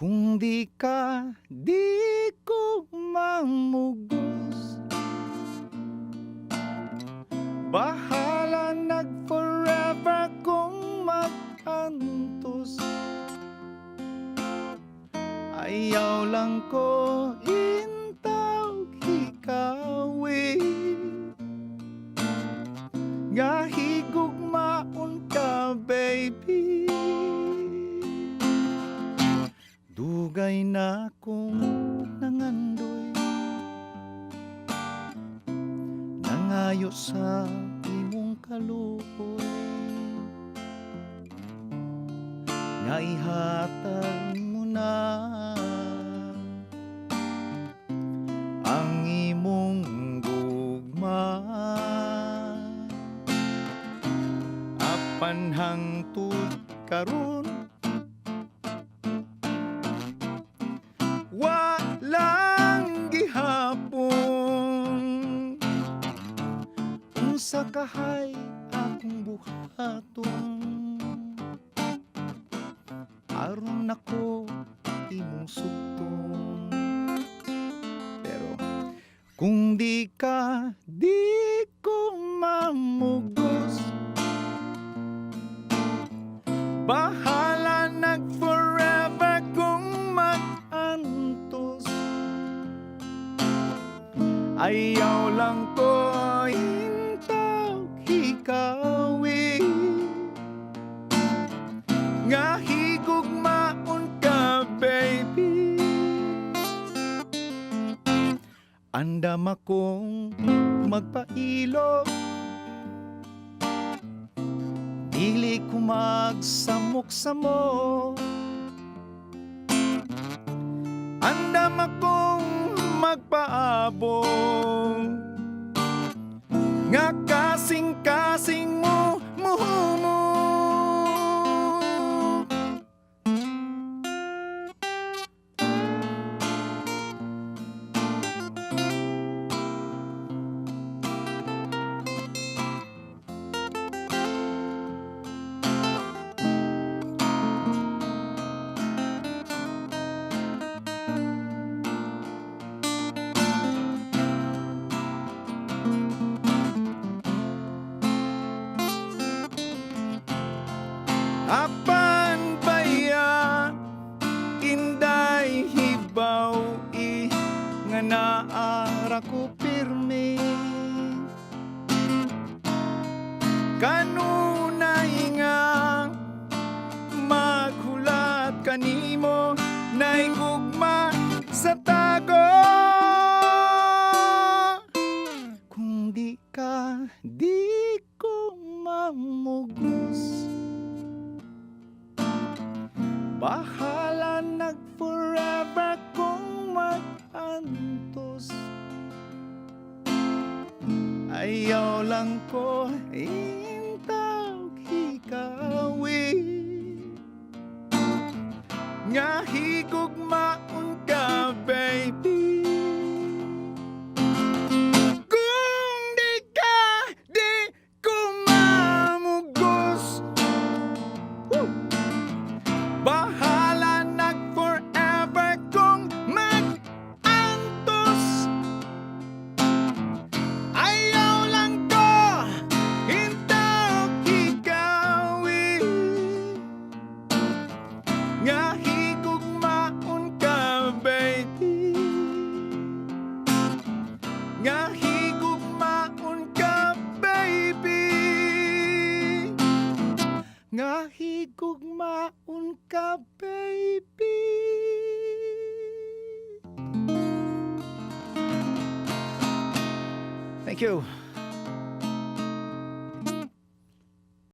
Kung di ko mamugos, bahala nag-forever kung mag-antos. Ayaw lang ko intaw hikawin, nga higugmaon ka baby. Dugay na kong nangandoy, nangayo sa imong kaluoy, nga ihatag mo na ang imong gugma. Apan hangtod karon walang gihapon, unsa kahay akong buhaton, aron ako imong sugton. Pero kung di ko mamugos, bahala nag-forever kung mag-antos. Ayaw lang ko intaw hikawin, nga higugmaon ka baby. Andam akong magpailog, dili ko magsamok-samok. Andam akong magpaabong, nga kasing-kasing mo muhumok. Apan baya inday hibaw nga naara ko pirmi, kanunay nga maghulat kanimo nay gugma sa tago. Kung di ko mamugos, bahala nag-forever kung mag-antos. Ayaw lang ko intaw hikawin, nga higugmaon ka baby. Kung di ko mamugos, bahala nag-forever kung mag-antos. Ayaw lang ko intaw hikawin, nga higugmaon ka baby. Nga higugmaon ka baby. Nga higugmaon ka baby. Thank you.